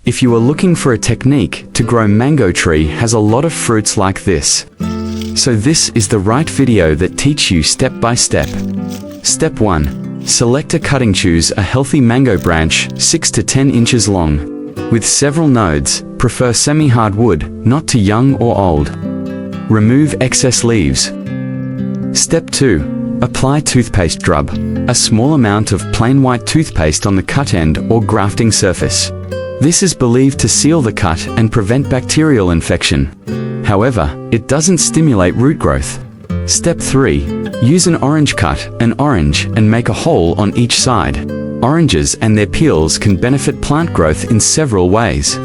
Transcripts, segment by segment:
If you are looking for a technique to grow mango tree has a lot of fruits like this. So this is the right video that teach you step by step. Step 1. Select a cutting. Choose a healthy mango branch 6 to 10 inches long. With several nodes, prefer semi-hard wood, not too young or old. Remove excess leaves. Step 2. Apply toothpaste drop. A small amount of plain white toothpaste on the cut end or grafting surface. This is believed to seal the cut and prevent bacterial infection. However, it doesn't stimulate root growth. Step 3. Use an orange. Cut an orange and make a hole on each side. Oranges and their peels can benefit plant growth in several ways.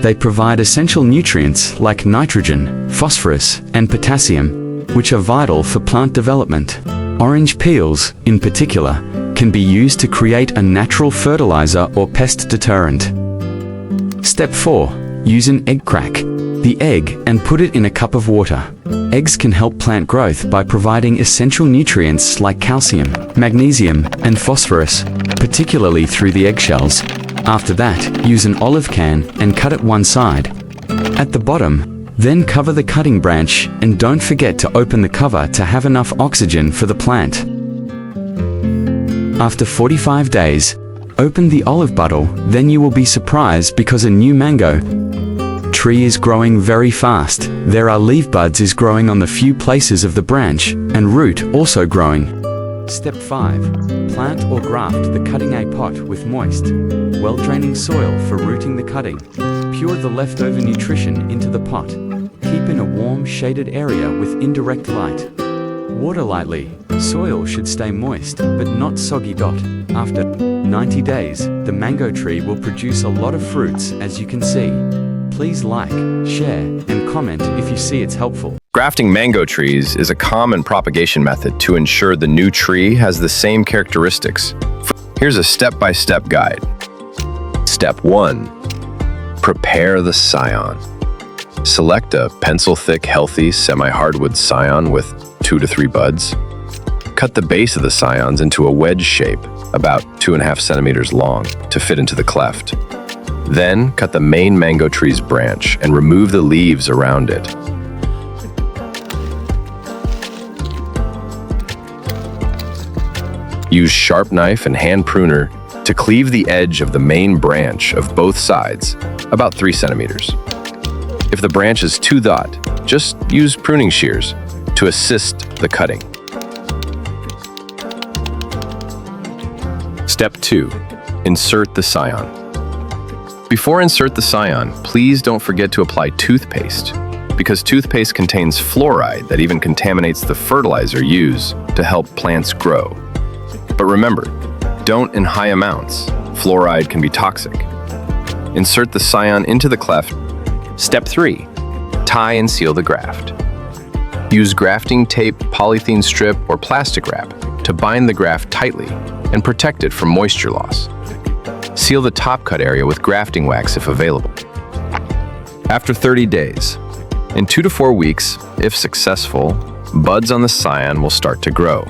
They provide essential nutrients like nitrogen, phosphorus, and potassium, which are vital for plant development. Orange peels, in particular, can be used to create a natural fertilizer or pest deterrent. Step 4. Use an egg. Crack the egg and put it in a cup of water. Eggs can help plant growth by providing essential nutrients like calcium, magnesium, and phosphorus, particularly through the eggshells. After that, use an olive can and cut it one side. At the bottom, then cover the cutting branch and don't forget to open the cover to have enough oxygen for the plant. After 45 days, open the olive bottle, then you will be surprised because a new mango tree is growing very fast. There are leaf buds is growing on the few places of the branch, and root also growing. Step 5. Plant or graft the cutting a pot with moist, well-draining soil for rooting the cutting. Pour the leftover nutrition into the pot. Keep in a warm, shaded area with indirect light. Water lightly. Soil should stay moist, but not soggy. After 90 days, the mango tree will produce a lot of fruits, as you can see. Please like, share, and comment if you see it's helpful. Grafting mango trees is a common propagation method to ensure the new tree has the same characteristics. Here's a step-by-step guide. Step 1. Prepare the scion. Select a pencil-thick, healthy, semi-hardwood scion with 2 to 3 buds. Cut the base of the scions into a wedge shape, about 2.5 centimeters long, to fit into the cleft. Then, cut the main mango tree's branch and remove the leaves around it. Use sharp knife and hand pruner to cleave the edge of the main branch of both sides, about 3 centimeters. If the branch is too thick, just use pruning shears to assist the cutting. Step 2. Insert the scion. Before insert the scion, please don't forget to apply toothpaste, because toothpaste contains fluoride that even contaminates the fertilizer used to help plants grow. But remember, don't in high amounts. Fluoride can be toxic. Insert the scion into the cleft. Step 3. Tie and seal the graft. Use grafting tape, polythene strip, or plastic wrap to bind the graft tightly and protect it from moisture loss. Seal the top cut area with grafting wax if available. After 30 days, in 2 to 4 weeks, if successful, buds on the scion will start to grow.